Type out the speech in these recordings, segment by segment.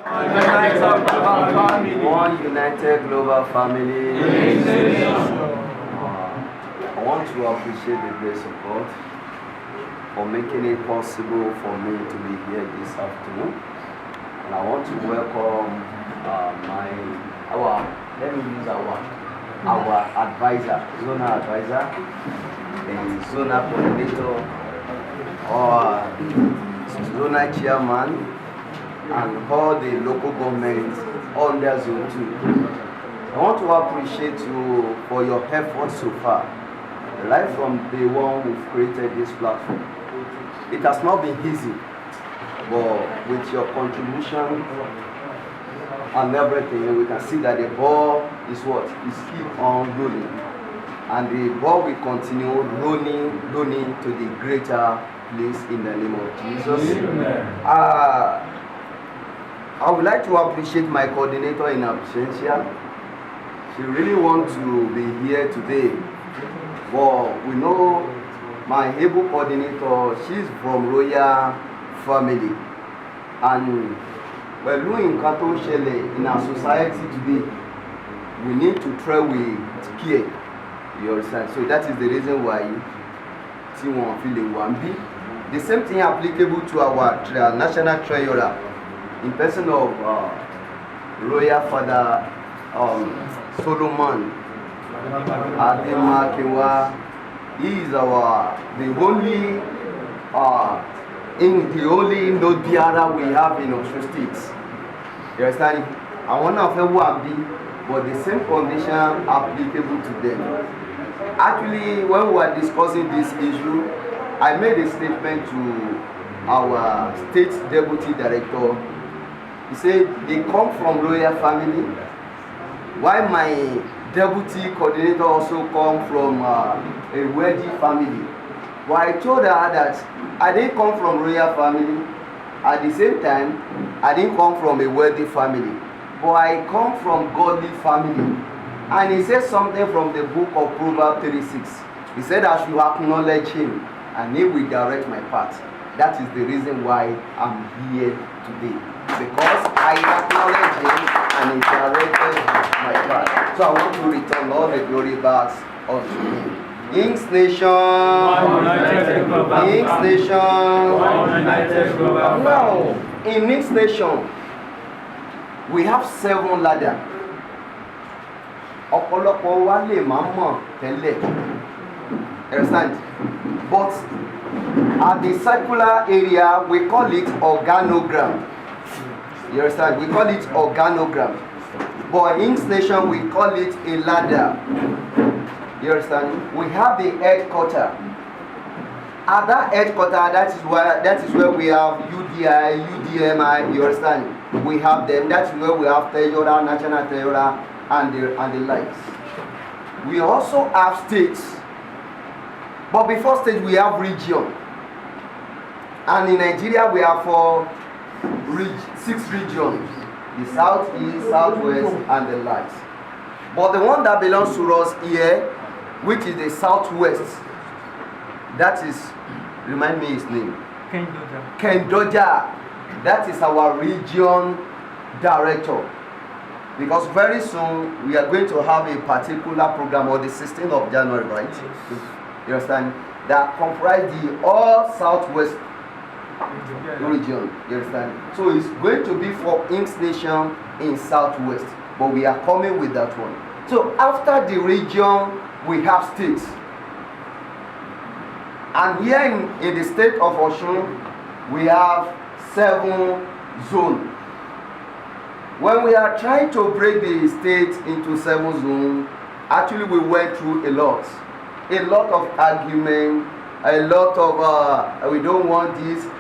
One united global family. I want to appreciate the grace of God for making it possible for me to be here this afternoon. And I want to welcome our advisor, zonal advisor, the zonal coordinator, or zonal chairman, and all the local governments under Zone 2. I want to appreciate you for your efforts so far. Right from the one we've created this platform. It has not been easy, but with your contribution and everything, we can see that the ball is keep on rolling. And the ball will continue rolling to the greater place in the name of Jesus. I would like to appreciate my coordinator in absentia. She really wants to be here today. But we know my able coordinator, she's from royal family. And we're doing Kato Shele in our society today. We need to try with care. You understand? So that is the reason why T1 feeling 1B. The same thing applicable to our national treasurer in person of royal father Solomon Ademakewa. He is the only Nodiara we have in Osun State. You understand? I want to have one be, but the same condition applicable to them. Actually, when we were discussing this issue, I made a statement to our state deputy director. He said they come from royal family, while my deputy coordinator also come from a wealthy family. But I told her that I didn't come from royal family. At the same time, I didn't come from a wealthy family. But I come from godly family. And he said something from the book of Proverbs 36. He said I should acknowledge him and he will direct my path. That is the reason why I'm here today. Because I acknowledge him and he directed my path. So I want to return all the glory back unto him. King's Nation. King's Nation. Now, in King's Nation, we have 7 ladders. Ọ̀pọ̀lọpọ̀ wa lè máa mọ̀ tẹ́lẹ̀. Understand? But at the circular area, we call it organogram. You understand? We call it organogram. But in Nation, we call it a ladder. You understand? We have the headquarters. At that headquarters, that is where we have UDI, UDMI. You understand? We have them. That's where we have Treasurer, National Treasurer, and the likes. We also have states. But before state, we have region. And in Nigeria, we have 6 regions. The southeast, southwest, and the likes. But the one that belongs to us here, which is the southwest, that is, remind me his name. Kendoja. That is our region director. Because very soon we are going to have a particular program on the 16th of January, right? You understand? That comprise the all southwest region. You understand? So it's going to be for King's Nation in southwest. But we are coming with that one. So after the region, we have states. And here in the state of Osun, we have 7 zones. When we are trying to break the state into 7 zones, actually we went through a lot of argument, a lot of we don't want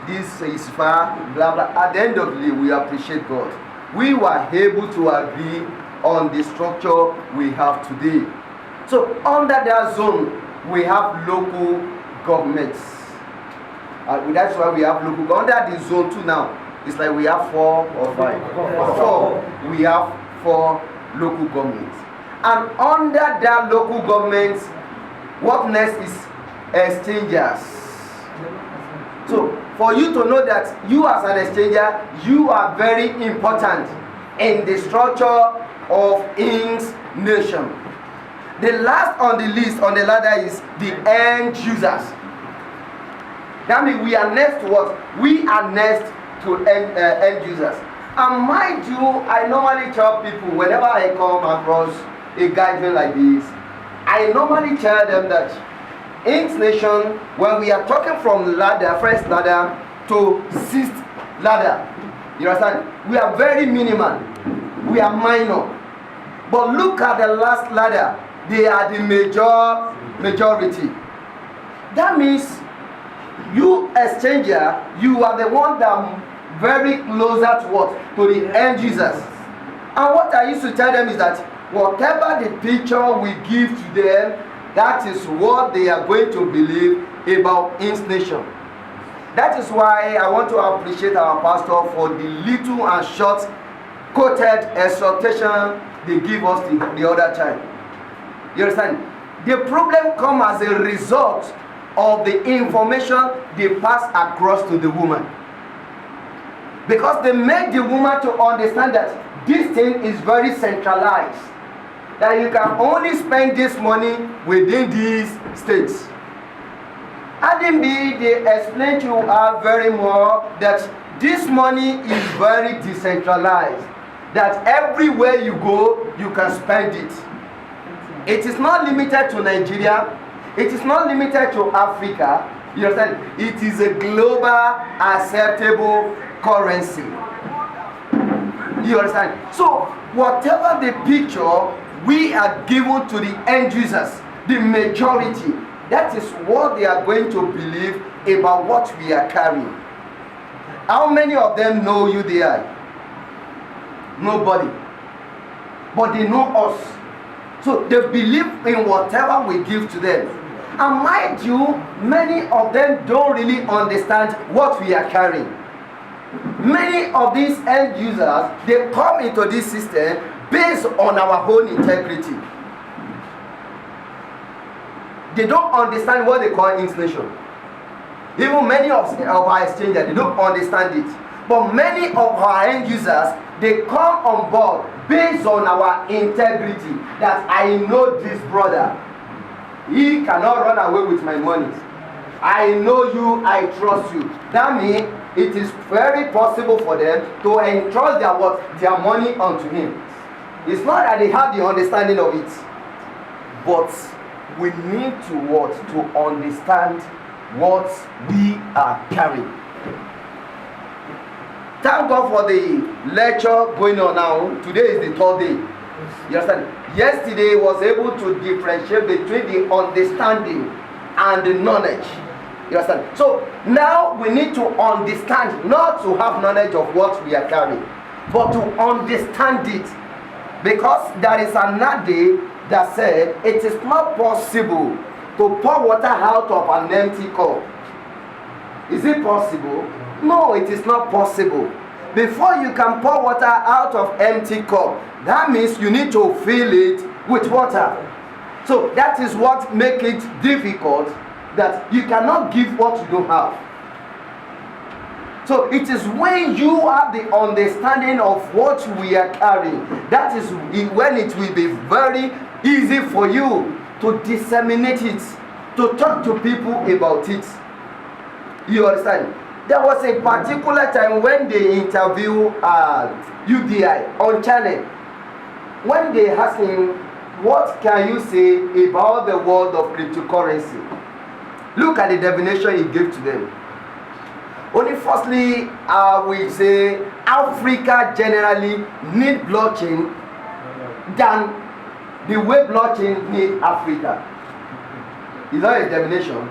this is far, blah blah. At the end of the day, we appreciate God. We were able to agree on the structure we have today. So under that zone, we have local governments. That's why we have local. Under the zone 2 now, it's like we have 4 or 5. 4. We have 4 local governments. And under that local governments, what next is exchangers. So for you to know that you as an exchanger, you are very important in the structure of Inc. nation. The last on the list on the ladder is the end users. That means we are next to what? We are next to end users. And mind you, I normally tell people whenever I come across a gathering like this, I normally tell them that Inc. nation, when we are talking from ladder, first ladder to sixth ladder, you understand? We are very minimal. We are minor. But look at the last ladder. They are the majority. That means you exchanger, you are the one that very closer to what? To the end users. And what I used to tell them is that whatever the picture we give to them, that is what they are going to believe about Inc. nation. That is why I want to appreciate our pastor for the little and short quoted exhortation they give us the other time. You understand? The problem comes as a result of the information they pass across to the woman. Because they make the woman to understand that this thing is very centralized. That you can only spend this money within these states. Adding B, they explain to her very more that this money is very decentralized. That everywhere you go, you can spend it. It is not limited to Nigeria. It is not limited to Africa. You understand? It is a global acceptable currency. You understand? So, whatever the picture we are given to the end users, the majority, that is what they are going to believe about what we are carrying. How many of them know UDI? Nobody. But they know us. So they believe in whatever we give to them. And mind you, many of them don't really understand what we are carrying. Many of these end users, they come into this system based on our own integrity. They don't understand what they call Inc. nation. Even many of our exchangers, they don't understand it. But many of our end users, they come on board based on our integrity. That I know this brother. He cannot run away with my money. I know you, I trust you. That means it is very possible for them to entrust their money unto him. It's not that they have the understanding of it, but we need to understand what we are carrying. Thank God for the lecture going on now. Today is the third day. You understand? Yesterday was able to differentiate between the understanding and the knowledge. You understand? So now we need to understand, not to have knowledge of what we are carrying, but to understand it. Because there is another day that said it is not possible to pour water out of an empty cup. Is it possible? No, it is not possible. Before you can pour water out of empty cup, that means you need to fill it with water. So that is what makes it difficult, that you cannot give what you don't have. So it is when you have the understanding of what we are carrying, that is when it will be very easy for you to disseminate it, to talk to people about it. You understand? There was a particular time when they interviewed UDI on channel. When they asked him, what can you say about the world of cryptocurrency? Look at the definition he gave to them. Only firstly, I will say Africa generally need blockchain than the way blockchain need Africa. Is that a definition?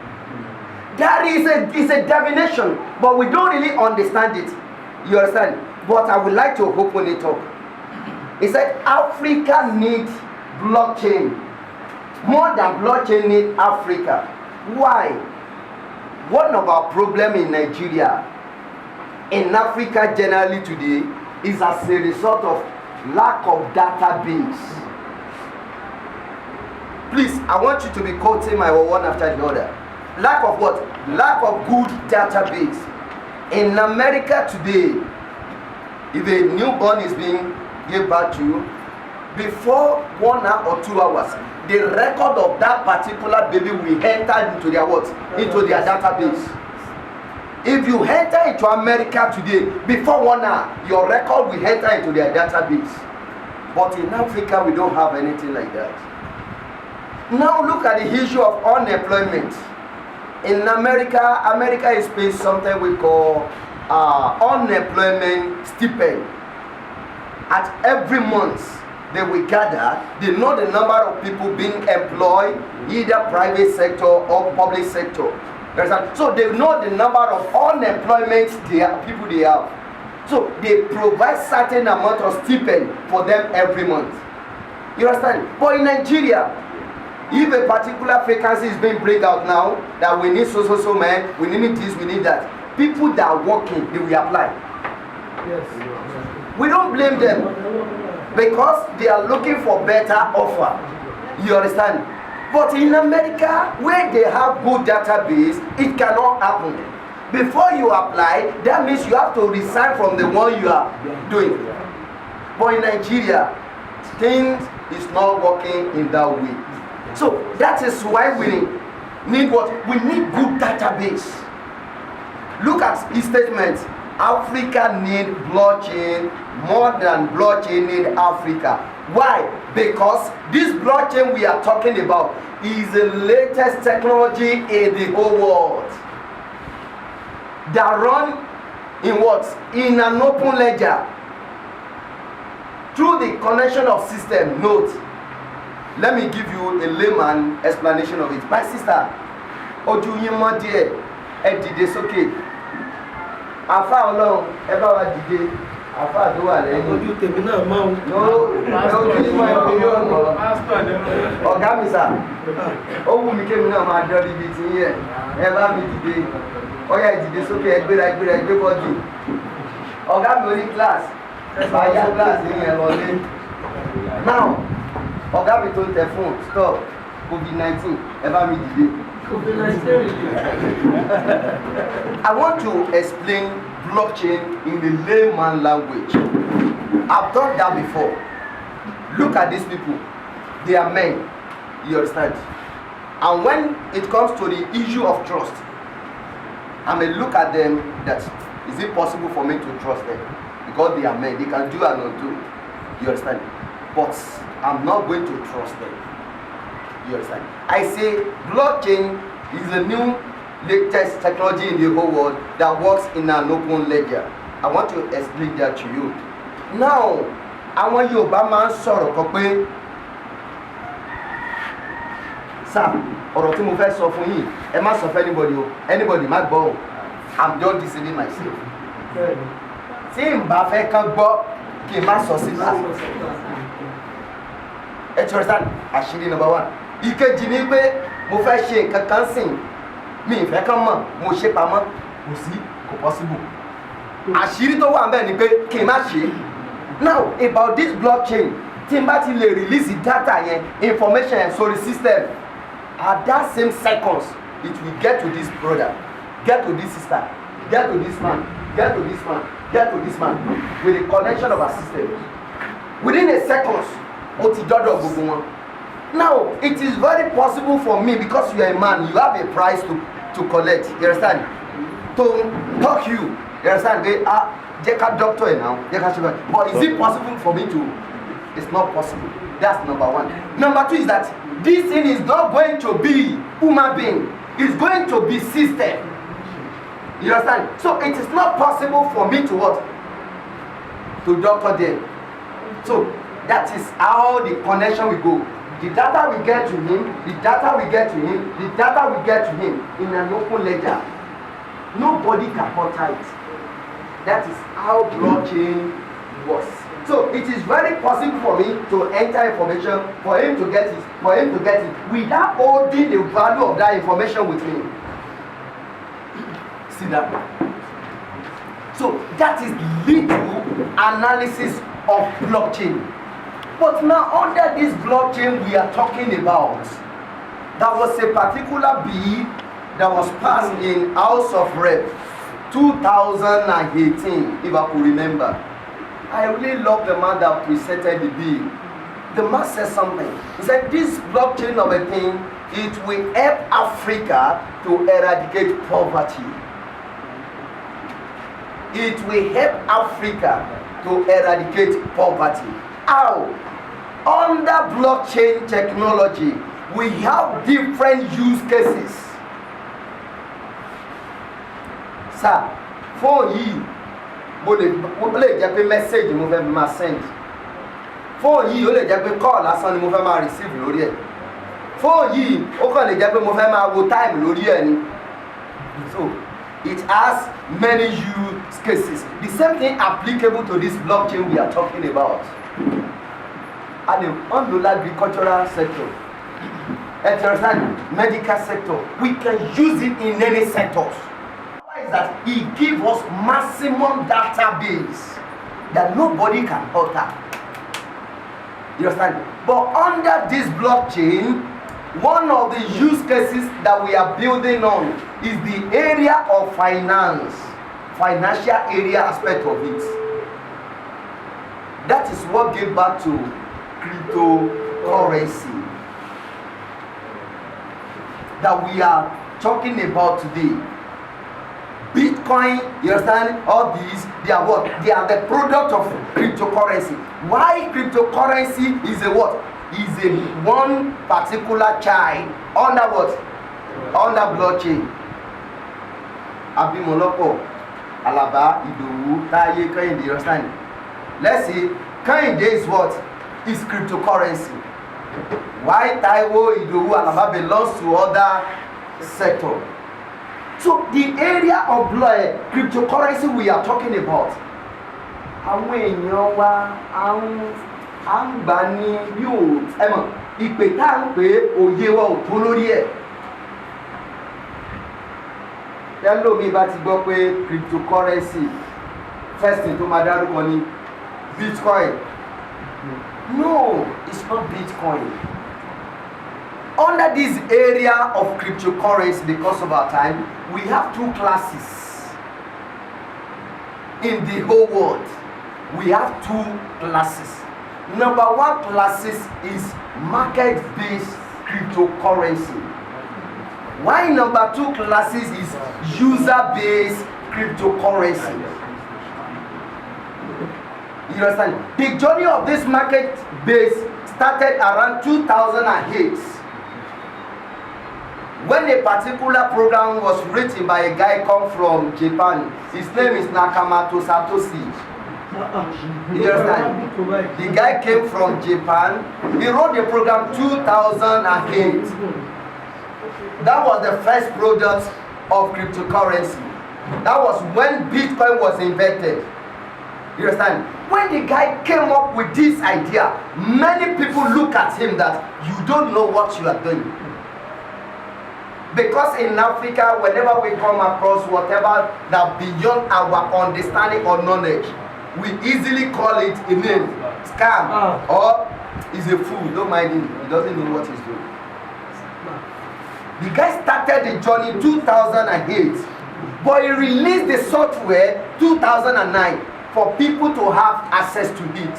That is a definition, but we don't really understand it. You understand? But I would like to open it up. He said Africa needs blockchain more than blockchain needs Africa. Why? One of our problems in Nigeria, in Africa generally today, is as a result of lack of database. Please, I want you to be quoting my one after the other. Lack of what? Lack of good database. In America today, if a newborn is being given back to you, before 1 hour or 2 hours, the record of that particular baby will enter into their what? Into their database. If you enter into America today, before 1 hour, your record will enter into their database. But in Africa, we don't have anything like that. Now look at the issue of unemployment. In America, America is paying something we call unemployment stipend. At every month, they will gather, they know the number of people being employed, either private sector or public sector. So they know the number of unemployment people they have. So they provide certain amount of stipend for them every month. You understand? But in Nigeria, if a particular vacancy is being bring out now, that we need so man, we need this, we need that, people that are working, they will apply. Yes. We don't blame them, because they are looking for better offer. You understand? But in America, where they have good database, it cannot happen. Before you apply, that means you have to resign from the one you are doing. But in Nigeria, things is not working in that way. So that is why we need what? We need good database. Look at his statement. Africa need blockchain more than blockchain need Africa. Why? Because this blockchain we are talking about is the latest technology in the whole world. That run in what? In an open ledger. Through the connection of system. Note. Let me give you a layman explanation of it. My sister, ojú yín mọ́ díẹ̀, ẹ dìde sókè. Àfáà Ọlọ́run, ẹ bá wa dìde. Àfáà tó wà lẹ́yìn. Ojú tèmi náà mọ́ o. Ojú yín mọ́ ẹ̀kọ́ yóò nà. Ọ̀gá mi sà, ó wù mí kémi náà máa dán níbi tí yẹn. Ẹ bá mi dìde. Ọ̀yá ìdìde sókè, ẹ gbéra ẹ gbé bọ́dì. Ọ̀gá mi orí kíláàsì. Bá yá kíláàsì yẹn lọ lé. Now, ọ̀gá mi tó ń tẹ fún stop COVID-19 ẹ bá mi dìde. I want to explain blockchain in the layman language. I've done that before. Look at these people. They are men. You understand? And when it comes to the issue of trust, I may look at them that is it possible for me to trust them? Because they are men. They can do and not do. You understand? But I'm not going to trust them. You understand? I say blockchain is a new latest technology in the whole world that works in an open ledger. I want to explain that to you. Now, àwọn Yorùbá máa ń sọ̀rọ̀ kan pé sir, ọ̀rọ̀ tí mo fẹ́ sọ fún yín, ẹ má sọ fún anybody má gbọ́ o. I'm just deceiving myself. Tí n bá fẹ́ kán gbọ́, kí n má sọ síta. Ẹ ti understand? Àṣírí number one. Ìkejì ni pé mo fẹ́ ṣe nǹkan kan sìn, mi ìfẹ́ kan mọ̀, mo ṣe pamọ́, kò sí, kò possible. Àṣírí tó wà ńbẹ̀ ni pé kí n má ṣe. Now about this blockchain, tí n bá ti lè release data yẹn, information yẹn sórí system, at that same seconds, it will get to this brother, get to this sister, get to this man, get to this man, get to this man, with the connection of our system. Within a second, ó ti dọ́dọ̀ gbogbo wọn. Now, it is very possible for me, because you are a man, you have a price to collect. You understand? To talk you understand? Jẹ́ ká doctor ẹ̀ now. But is it possible for me to? It's not possible. That's number one. Number two is that this thing is not going to be human being. It's going to be system. You understand? So it is not possible for me to what? To doctor them. So that is how the connection will go. The data will get to him, the data will get to him, the data will get to him in an open ledger. Nobody can alter it. That is how blockchain works. So it is very possible for me to enter information, for him to get it, without holding the value of that information with me. See that? So that is little analysis of blockchain. But now under this blockchain we are talking about, there was a particular bill that was passed in House of Rep 2018, if I could remember. I really love the man that presented the bill. The man said something. He said, this blockchain of a thing, it will help Africa to eradicate poverty. It will help Africa to eradicate poverty. How? Under blockchain technology, we have different use cases. Sir, phone yìí mo lè jẹ́ pé message mo fẹ́ máa send. Phone yìí ó lè jẹ́ pé call lásán ni mo fẹ́ máa receive lórí ẹ̀. Phone yìí ó kàn lè jẹ́ pé mo fẹ́ máa wo time lórí ẹ̀ ni. So it has many use cases. The same thing applicable to this blockchain we are talking about. And the unload agricultural sector, medical sector, we can use it in any sectors. Why is that? It gives us maximum database that nobody can alter. You understand? But under this blockchain, one of the use cases that we are building on is the area of finance, financial area aspect of it. That is what gave back to cryptocurrency that we are talking about today. Bitcoin, you understand? All these, they are what? They are the product of cryptocurrency. Why cryptocurrency is a what? Is a one particular child under what? Under blockchain. Abimolopo, Alaba, Idowu, Taye, Kehinde, you understand? Let's see, Kehinde is what? Is cryptocurrency. Why Taiwo, Idowu, Alaba belongs to other sector. So the area of cryptocurrency we are talking about, àwọn èèyàn wa à ń gbà ní yóò ẹ̀mọ̀ ìpè tá à ń pè òye wa ò tó lórí ẹ̀. Tẹ́lómi bá ti gbọ́ pé cryptocurrency first thing tó máa dárúkọ ní Bitcoin. No, it's not Bitcoin. Under this area of cryptocurrency, because of our time, we have two classes in the whole world. We have two classes. Number one classes is market-based cryptocurrency. Why number two classes is user-based cryptocurrency. You understand? The journey of this market-based started around 2008. When a particular program was written by a guy come from Japan, his name is Nakamoto Satoshi. You understand? The guy came from Japan. He wrote the program 2008. That was the first product of cryptocurrency. That was when Bitcoin was invented. You understand? When the guy came up with this idea, many people look at him that you don't know what you are doing. Because in Africa, whenever we come across whatever that beyond our understanding or knowledge, we easily call it a name, scam, or he's a fool. Don't mind him, he doesn't know what he's doing. The guy started the journey 2008, but he released the software 2009 for people to have access to it.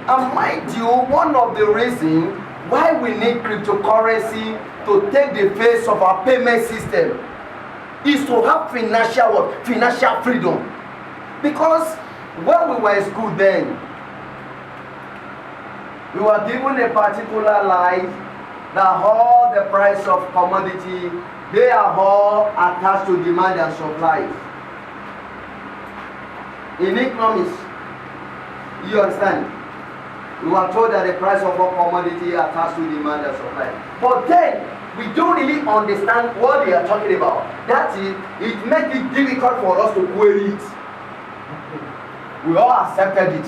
And mind you, one of the reasons why we need cryptocurrency to take the face of our payment system is to have financial freedom. Because when we were in school then, we were given a particular line that all the price of commodity, they are all attached to demand and supply. In economics, you understand? We were told that the price of all commodity are attached to demand and supply. But then, we don't really understand what they are talking about. That is, it makes it difficult for us to query it. We all accepted it.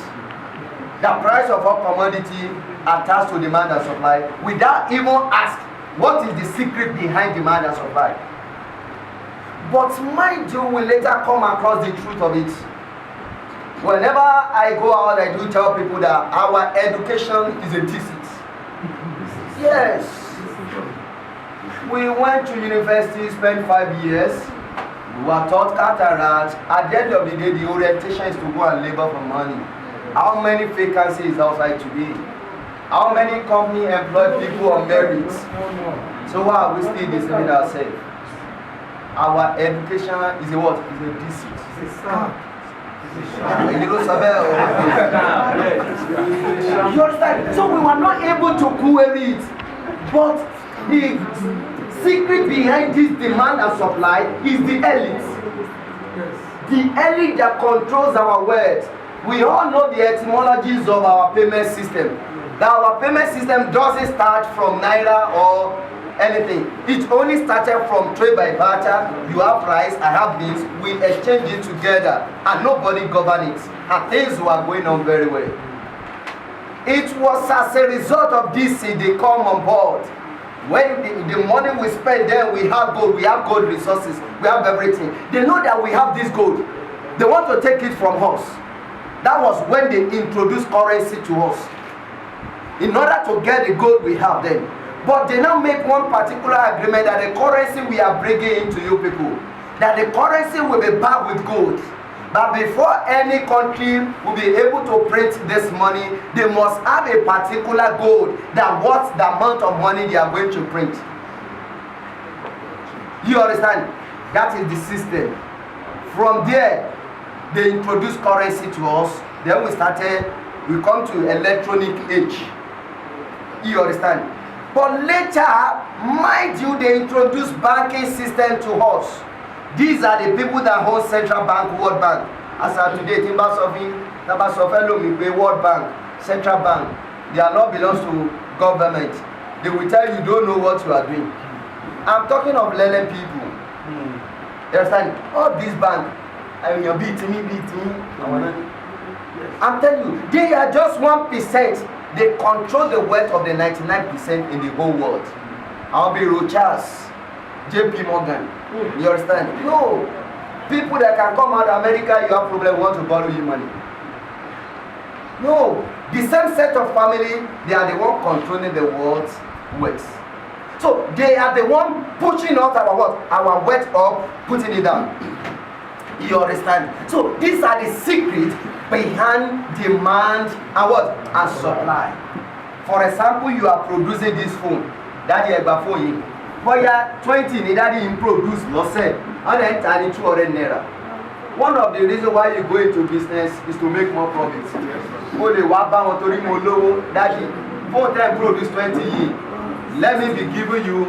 The price of all commodity attached to demand and supply without even ask what is the secret behind demand and supply. But mind you, we later come across the truth of it. Whenever I go out, I do tell people that our education is a thesis. Yes. We went to university, spent 5 years. We are taught cataract. At the end of the day, the orientation is to go and labor for money. How many vacancies outside today? How many companies employ people on merit? So why are we still deceiving ourselves? Our education is a what? Is a deceit. It's a scam. You understand? So we were not able to query it. But the secret behind this demand and supply is the elite. The elite that controls our wealth. We all know the etymologies of our payment system. That our payment system doesn't start from Naira or anything. It only started from trade by barter. You have rice, I have this. We exchange it together and nobody governs it. And things were going on very well. It was as a result of this they come on board. When the money we spend there, we have gold resources, we have everything. They know that we have this gold. They want to take it from us. That was when they introduced currency to us. In order to get the gold we have then. But they now make one particular agreement that the currency we are bringing into you people, that the currency will be backed with gold. But before any country will be able to print this money, they must have a particular gold that what's the amount of money they are going to print. You understand? That is the system. From there, they introduced currency to us. Then we come to electronic age. You understand? But later, mind you, they introduced banking system to us. These are the people that hold Central Bank, World Bank. As of today, World Bank, Central Bank, they are not belongs to government. They will tell you don't know what you are doing. I'm talking of learned people. You understand? All these banks, I mean, you're beating me. I'm telling you, they are just 1%. They control the wealth of the 99% in the whole world. I'll be Rochas, JP Morgan. You understand? No. People that can come out of America, you have problem, want to borrow you money. No. The same set of family, they are the one controlling the world's wealth. So they are the one pushing out our what? Our wealth up, putting it down. You understand? So these are the secrets behind demand and what? And supply. For example, you are producing this phone. Daddy phone. For your 20, daddy produce loss and then 200 naira. One of the reasons why you go into business is to make more profits. Only daddy phone time produce 20. Let me be giving you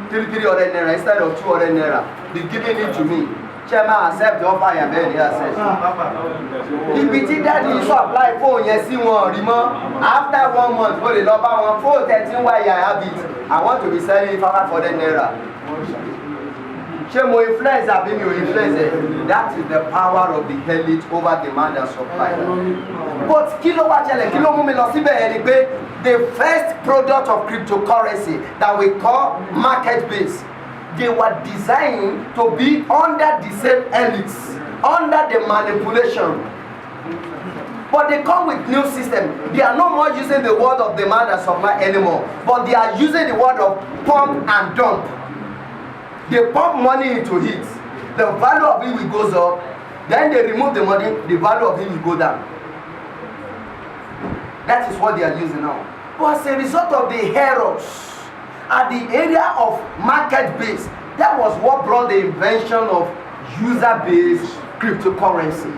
300 naira instead of 200 naira. Be giving it to me. Chairman accept the offer and then he accept. Ibi tí daddy yìí supply phone yẹn sí wọn rí mọ́. After 1 month, ó lè lọ bá wọn phone 13 why I have it. I want to be selling 500 naira. Ṣé mo influence àbí mi ò influence? That is the power of the elite over demand and supply. But kí ló wá ṣẹlẹ̀, kí ló mú mi lọ síbẹ̀ yẹn ni pé the first product of cryptocurrency that we call market base. They were designed to be under the same elites, under the manipulation. But they come with new system. They are no more using the word of demand and supply anymore, but they are using the word of pump and dump. They pump money into it. The value of it will goes up. Then they remove the money, the value of it will go down. That is what they are using now. But as a result of the errors at the area of market base, that was what brought the invention of user-based cryptocurrency.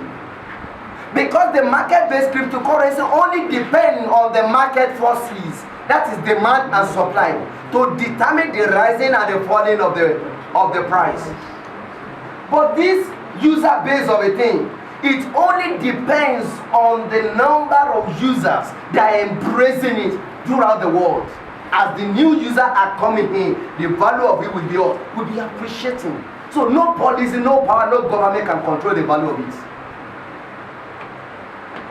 Because the market-based cryptocurrency only depends on the market forces, that is demand and supply, to determine the rising and the falling of the price. But this user-based of a thing, it only depends on the number of users that are embracing it throughout the world. As the new users are coming in, the value of it will be appreciating. So no policy, no power, no government can control the value of it.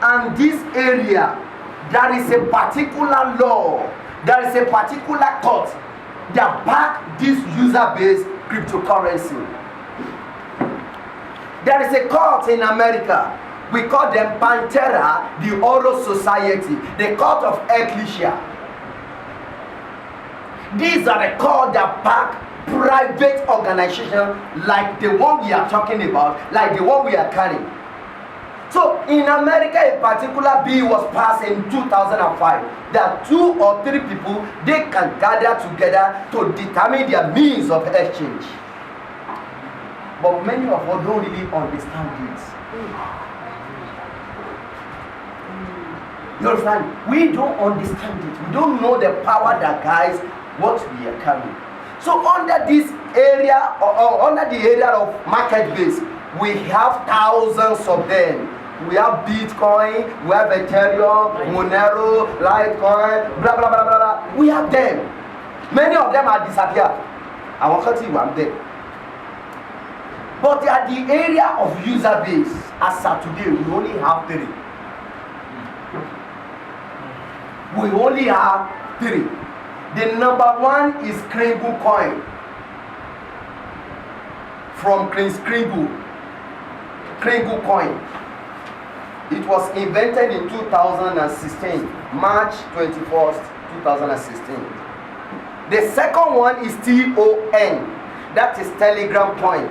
And this area, there is a particular law, there is a particular court that back this user-based cryptocurrency. There is a court in America. We call them Pantera, the Oral Society, the court of Ecclesia. These are the court that back private organization like the one we are talking about, like the one we are carrying. So in America, a particular bill was passed in 2005 that 2 or 3 people, they can gather together to determine their means of exchange. But many of us don't really understand this. You understand? We don't understand it. We don't know the power that guides what we are carrying. So under this area, or under the area of market base, we have thousands of them. We have Bitcoin, we have Ethereum, Monero, Litecoin, blah blah blah blah blah. We have them. Many of them are disappeared. I want to tell you one day. But at the area of user base, as of today, we only have 3. We only have 3. The number 1 is Kringle Coin from Kringle Coin. It was invented in 2016, March 21st, 2016. The second one is TON, that is Telegram Coin.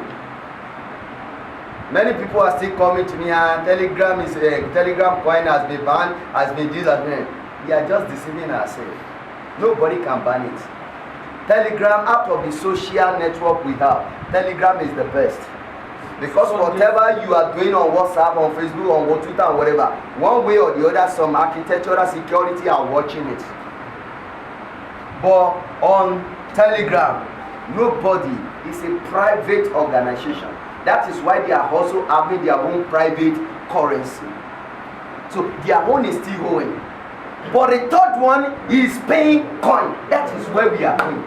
Many people are still coming to me and Telegram Coin has been banned, has been this and that. We are just deceiving ourselves. Nobody can ban it. Telegram, out of the social network we have, Telegram is the best. Because whatever you are doing on WhatsApp, on Facebook, on Twitter, or whatever, one way or the other, some architectural security are watching it. But on Telegram, nobody. It's a private organization. That is why they are also having their own private currency. So their own is still going. But the third one is paying coin. That is where we are going.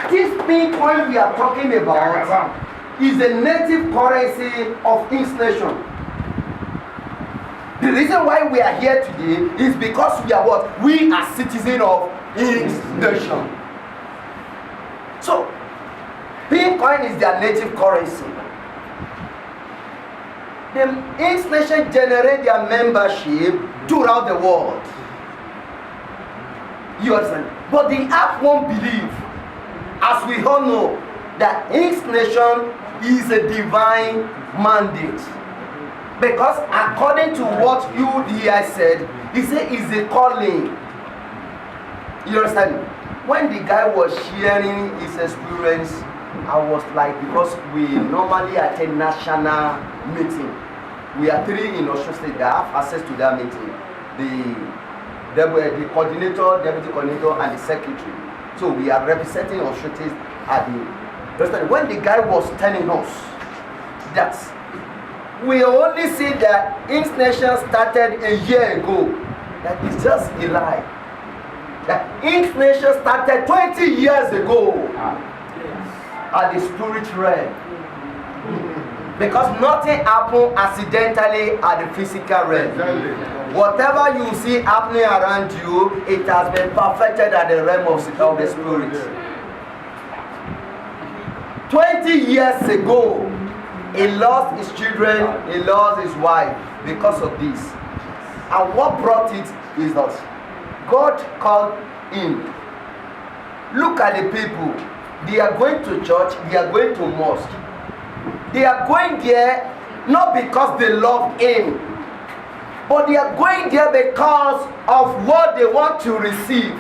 This paying coin we are talking about is a native currency of Inks Nation. The reason why we are here today is because we are what? We are citizens of Inks Nation. So, paying coin is their native currency. The Inks Nation generate their membership throughout the world. You understand? But the app won't believe, as we all know, that Inks Nation is a divine mandate. Because according to what UDI said, he said it's a calling. You understand? When the guy was sharing his experience, I was like, because we normally attend national meeting. We are 3 in Osun State that have access to that meeting. The coordinator, deputy coordinator, and the secretary. So we are representing Osun State at the. When the guy was telling us that we only see that Inks Nation started a year ago, that is just a lie. That Inks Nation started 20 years ago at the spirit realm. Because nothing happened accidentally at the physical realm. Whatever you see happening around you, it has been perfected at the realm of the spirit. 20 years ago, he lost his children, he lost his wife because of this. And what brought it is that God called him. Look at the people. They are going to church, they are going to mosque. They are going there not because they love him, but they are going there because of what they want to receive.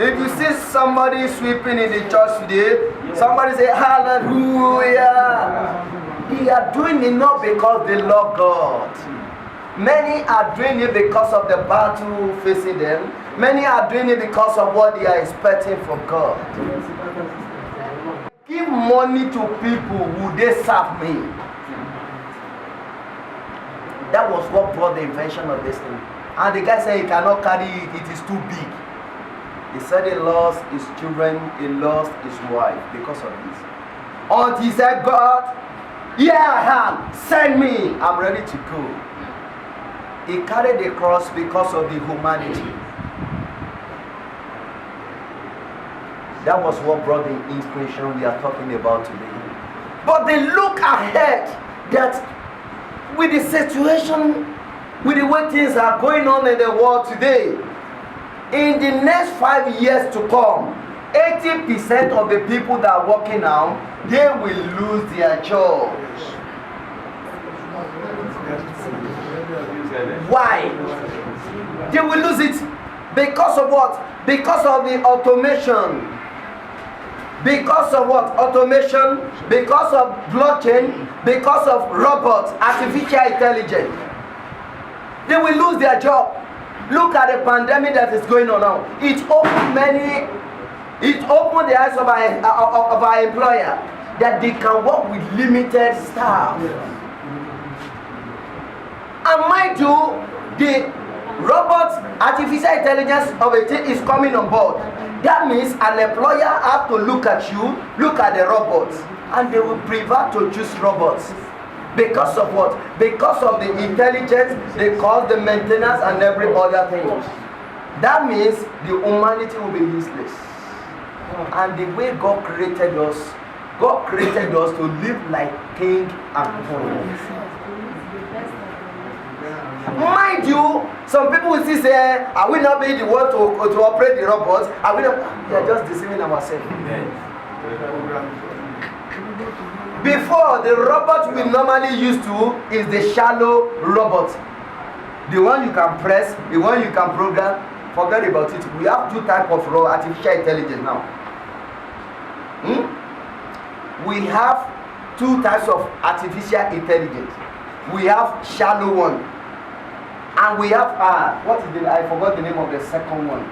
If you see somebody sweeping in the church today, somebody say hallelujah. They are doing it not because they love God. Many are doing it because of the battle facing them. Many are doing it because of what they are expecting from God. Give money to people who they serve me. That was what brought the invention of this thing. And the guy said he cannot carry it, it is too big. He said he lost his children, he lost his wife because of this. Until he said, God, here I am, send me, I'm ready to go. He carried the cross because of the humanity. That was what brought the inspiration we are talking about today. But they look ahead that with the situation with the way things are going on in the world today, in the next 5 years to come, 80% of the people that are working now, they will lose their jobs. Why? They will lose it because of what? Because of the automation. Because of what? Automation, because of blockchain, because of robots, artificial intelligence. They will lose their job. Look at the pandemic that is going on now. It opened the eyes of our employer that they can work with limited staff. And mind you, the robots, artificial intelligence of a thing is coming on board. That means an employer has to look at you, look at the robots, and they will prefer to choose robots. Because of what? Because of the intelligence, they cause the maintenance and every other thing. That means the humanity will be useless. And the way God created us to live like king and queen. Mind you, some people will still say, are we not being the one to operate the robots? Are we not? We are just deceiving ourselves. Before, the robot we normally used to is the shallow robot. The one you can press, the one you can program. Forget about it. We have two types of artificial intelligence now. We have two types of artificial intelligence. We have shallow one. And we have, what is I forgot the name of the second one.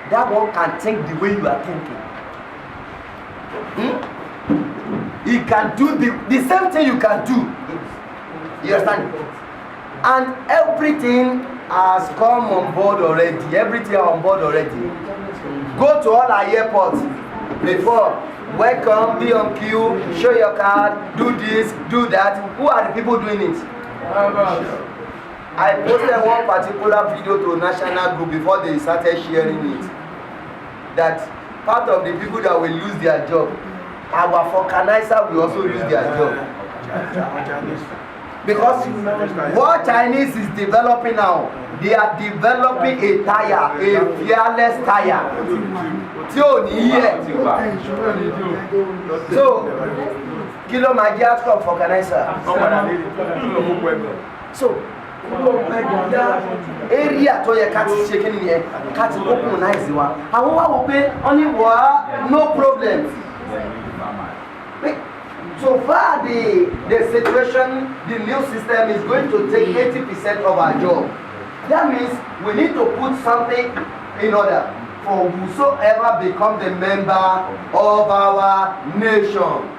That one can think the way you are thinking. He can do the same thing you can do. You understand? And everything has come on board already. Everything on board already. Go to all our airports before. Welcome, be on queue, show your card, do this, do that. Who are the people doing it? I posted one particular video to a national group before they started sharing it. That part of the people that will lose their job, our vulcanizer will also lose their job. Because what Chinese is developing now, they are developing a tire, a fearless tire. So, kilo magia from vulcanizer. So, area to your cat shaking here, cat open nice one. I want to pay only one, no problem. So far, the situation, the new system is going to take 80% of our job. That means we need to put something in order for whosoever become the member of our nation.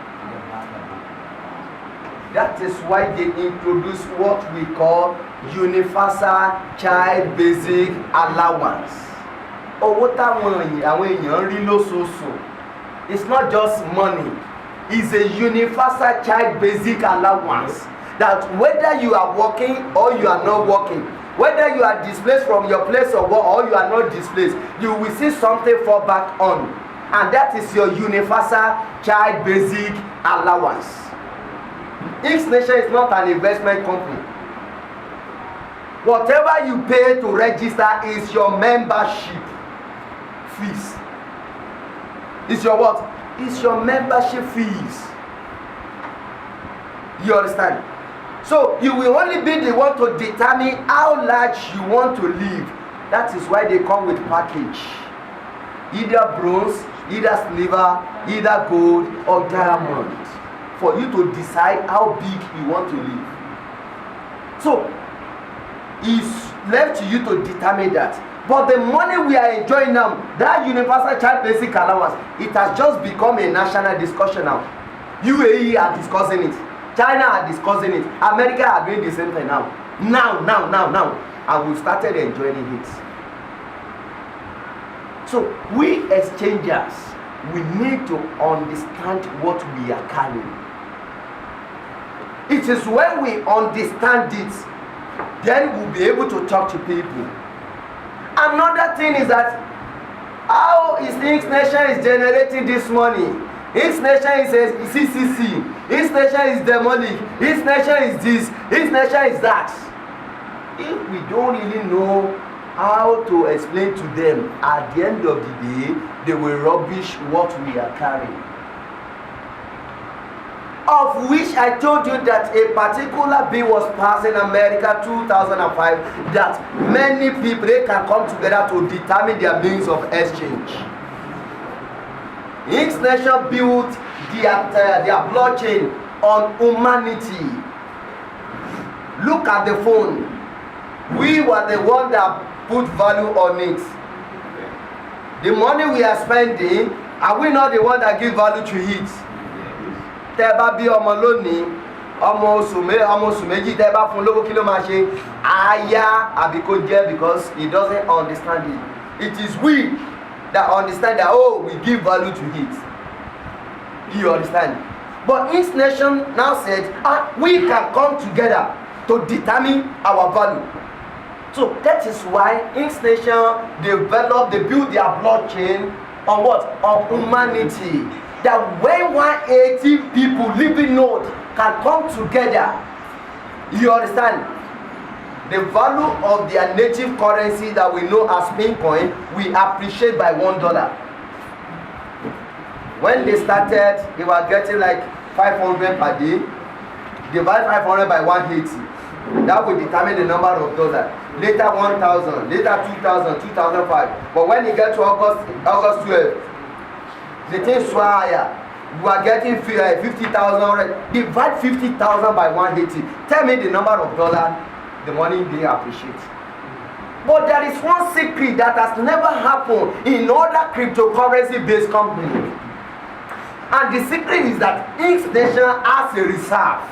That is why they introduce what we call Universal Child Basic Allowance. It's not just money. It's a Universal Child Basic Allowance. That whether you are working or you are not working, whether you are displaced from your place of work or you are not displaced, you will see something fall back on. And that is your Universal Child Basic Allowance. X Nation is not an investment company. Whatever you pay to register is your membership fees. It's your what? It's your membership fees. You understand? So you will only be the one to determine how large you want to live. That is why they come with package. Either bronze, either silver, either gold or diamond. For you to decide how big you want to live. So it's left to you to determine that. But the money we are enjoying now, that Universal Child Basic Allowance, it has just become a national discussion now. UAE are discussing it. China are discussing it. America are doing the same thing now. Now. And we've started enjoying it. So we exchangers, we need to understand what we are carrying. It is when we understand it, then we'll be able to talk to people. Another thing is that how is X Nation is generating this money? X Nation is a CCC. X Nation is demonic. X Nation is this. X Nation is that. if we don't really know how to explain to them, at the end of the day, they will rubbish what we are carrying. Of which I told you that a particular bill was passed in America 2005 that many people they can come together to determine their means of exchange. Each nation built their blockchain on humanity. Look at the phone. We were the one that put value on it. The money we are spending, are we not the one that give value to it? Tẹ́ bá bí ọmọ lónìí, ọmọ oṣù méjì tẹ́ bá fún lówó kí ló máa ṣe? Aya àbí kó jẹ́ because he doesn't understand it. It is we that understand that, oh, we give value to it. You understand? But each nation now said, we can come together to determine our value. So that is why each nation they build their blockchain on what? On humanity. That when 180 people living node can come together, you understand? The value of their native currency that we know as Bitcoin, we appreciate by $1. When they started, they were getting like 500 per day. Divide 500 by 180. That will determine the number of dollars. Later 1,000, later 2,000, 2005. But when you get to August 12, the thing swell higher. You are getting 50,000. Divide 50,000 by 180. Tell me the number of dollars the money they appreciate. But there is one secret that has never happened in other cryptocurrency-based companies. And the secret is that each nation has a reserve.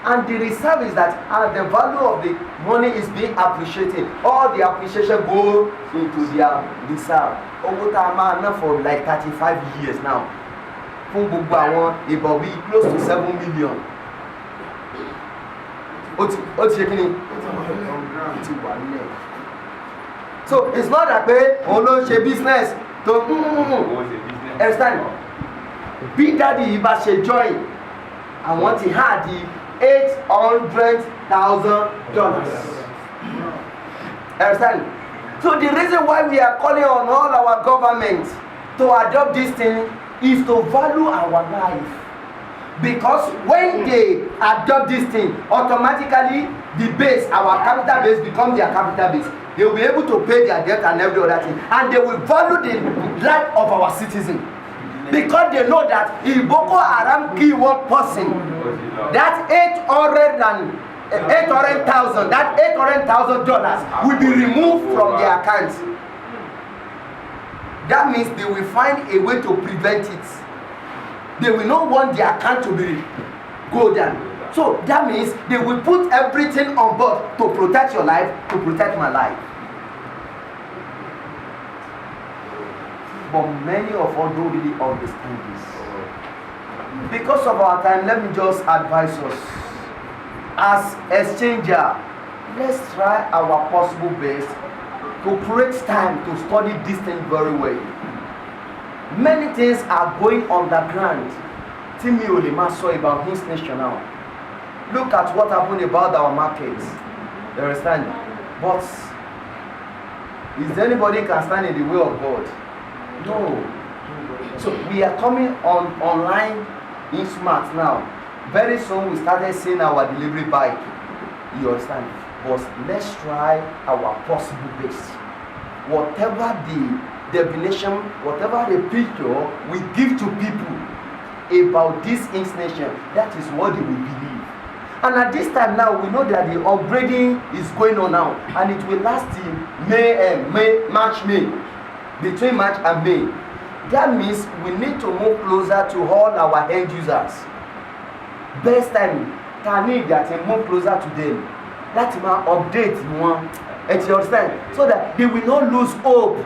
And the reserve is that as the value of the money is being appreciated, all the appreciation go into their reserve. Over time for like 35 years now. About close to 7 million. So it's not that way, a business to understand. Big Daddy Ibashe join and what he had $800,000. Understand? So the reason why we are calling on all our governments to adopt this thing is to value our life. Because when they adopt this thing, automatically the base, our capital base becomes their capital base. They will be able to pay their debt and every other thing. And they will value the life of our citizens. Because they know that if Boko Haram kill one person, that $800,000 will be removed from their accounts. That means they will find a way to prevent it. They will not want their account to be go down. So that means they will put everything on board to protect your life, to protect my life. But many of us don't really understand this. Because of our time, let me just advise us. As exchanger, let's try our possible best to create time to study this thing very well. Many things are going underground. Timi Olema saw about this nation now. Look at what happened about our markets. You understand? But is anybody can stand in the way of God? No. So we are coming on online in smart now. Very soon we started seeing our delivery bike. You understand? But let's try our possible best. Whatever the definition, whatever the picture we give to people about this nation, that is what they will believe. And at this time now, we know that the upgrading is going on now, and it will last till March, between March and May. That means we need to move closer to all our end users. Best time, can need that and move closer to them. That's my update, and you understand? So that they will not lose hope,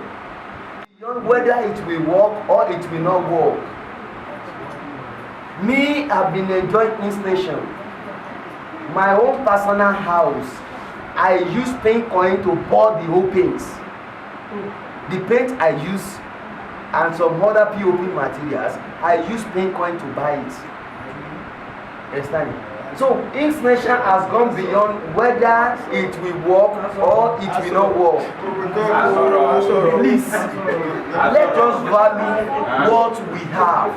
whether it will work or it will not work. Me, I've been enjoying installation. My own personal house, I use paint coin to pour the whole paint. The paint I use and some other POP materials, I use paint coin to buy it. Understand? So installation has gone beyond whether it will work or it will not work. Please, let us value what we have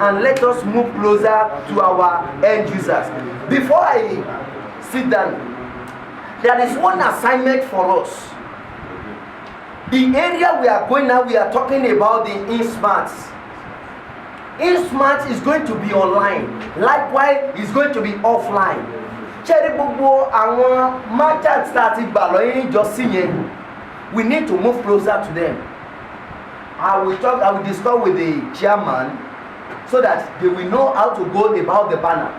and let us move closer to our end users. Before I sit down, there is one assignment for us. The area we are going now, we are talking about the InSmart. InSmart is going to be online. Likewise, it's going to be offline. Cherry gbogbo àwọn merchants that gbà just seeing, we need to move closer to them. I will discuss with the chairman so that they will know how to go about the banner.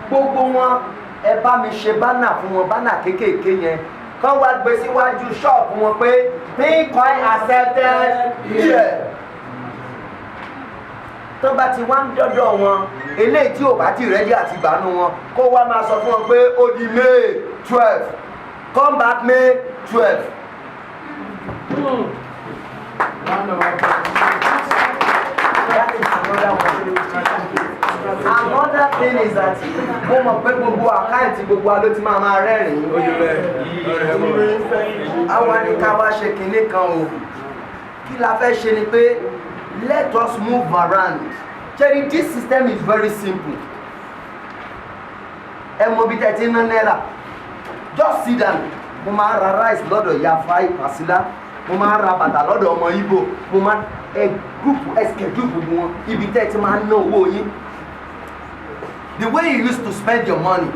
Gbogbo wọn ẹ bá mi ṣe banner fún wọn, banner kékèké yẹn. Kán wá gbé síwájú ṣọ́ọ̀bù wọn pé Bitcoin accepted here. Tó bá ti wá ń dọ́dọ̀ wọn, eléyìí tí ò bá ti rẹ́dí àti gbànú wọn, kó wá máa sọ fún wọn pé ó di May 12, come back May 12. Another thing is that mo mọ̀ pé gbogbo àkáǹtì gbogbo wa ló ti máa rẹ́rìn-ín. Àwa ní ká wá ṣe kinní kan o. Kí la fẹ́ ṣe ni pé let us move around. Jerry, this system is very simple. Ẹ mọ bí tẹ́tí ná náírà. Just sit down. Mo máa ra rice lọ́dọ̀ ìyá Fáì Pàṣílá. Mo máa ra bàtà lọ́dọ̀ ọmọ Igbo. Mo máa schedule wọn ibi tẹ́tí máa ná owó yín. The way you used to spend your money,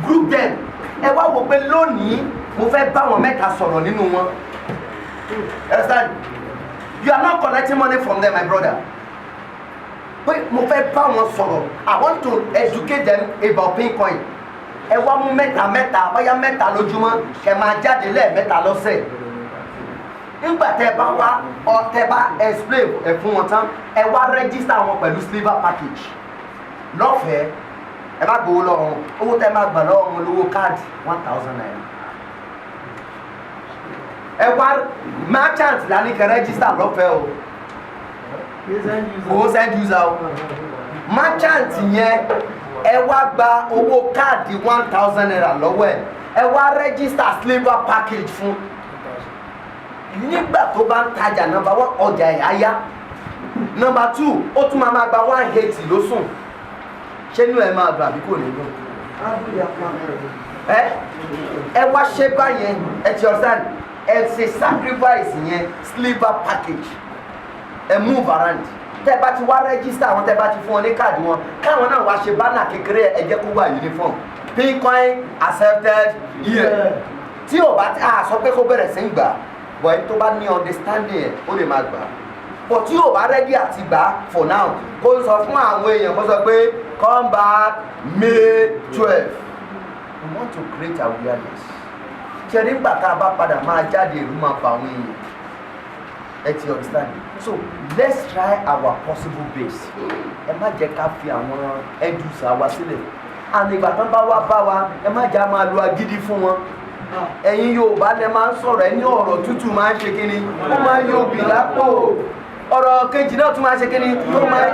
group them. Ẹ wá wò pé lónìí mo fẹ́ bá wọn mẹ́ta sọ̀rọ̀ nínú wọn. Understand? You are not collecting money from them, my brother. Pé mo fẹ́ bá wọn sọ̀rọ̀. I want to educate them about Bitcoin. Ẹ wá mú mẹ́ta, bóyá mẹ́ta lójúmọ́, kẹ máa jáde lẹ́ẹ̀mẹ́ta lọ́sẹ̀. Nígbà tẹ́ bá wá ọ tẹ́ bá explain ẹ̀ fún wọn tán, ẹ wá register wọn pẹ̀lú silver package. Lọ́fẹ̀ẹ́, ẹ má gbowó lọ́wọ́ wọn. Owó tẹ́ máa gbà lọ́wọ́ wọn lówó káàdì 1,000 naira. Ẹ wá merchant la ní kẹ́ register lọ́fẹ̀ẹ́ o. Owó send user o. Merchant yẹn ẹ wá gba owó káàdì 1,000 naira lọ́wọ́ ẹ̀. Ẹ wá register silver package fún. Nígbà tó bá ń tajà number 1 ọjà ẹ̀ á yá. Number 2 ó tún máa gba 180 lóṣùn. Ṣé inú ẹ máa gbà bí kò ní lọ? Ẹ wá ṣe báyẹn ẹ ti ọ̀sán ẹ ṣe sacrifice yẹn silver package ẹ move around. Tẹ́ bá ti wá register àwọn tẹ́ bá ti fún wọn ní káàdì wọn káwọn náà wá ṣe banner kékeré ẹ jẹ́ kó wà uniform Bitcoin accepted here. Tí ò bá sọ pé kó bẹ̀rẹ̀ sí ń gbà bọ̀ ẹni tó bá ní understanding ẹ̀ ó lè máa gbà. But tí ò bá ready àti gbà for now kó sọ fún àwọn èèyàn kó sọ pé come back May 12. We want to create awareness. Ṣé nígbà tá a bá padà máa jáde ìlú máa fa àwọn èèyàn? Ẹ ti understand? So let's try our possible base. Ẹ má jẹ́ ká fi àwọn ẹ̀dùsà wa sílẹ̀. And ìgbà tán bá wá bá wa ẹ má jẹ́ a máa lo agídí fún wọn. Ẹ̀yin Yorùbá lẹ máa ń sọ̀rọ̀ ẹ ní ọ̀rọ̀ tútù máa ń ṣe kíni ó máa ń yọ òbí lápò ọ̀rọ̀ kejì náà tún máa ń ṣe kíni ó máa ń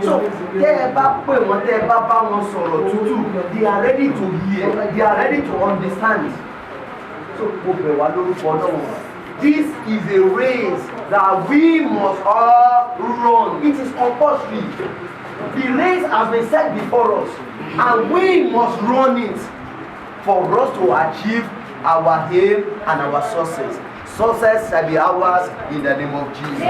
so tẹ́ ẹ bá pè wọ́n tẹ́ ẹ bá wọn sọ̀rọ̀ tútù they are ready to hear they are ready to understand. So mo bẹ̀ wá lórúkọ Ọlọ́run. This is a race that we must all run. It is compulsory. The race has been set before us and we must run it for us to achieve our aim and our success. Success shall be ours in the name of Jesus.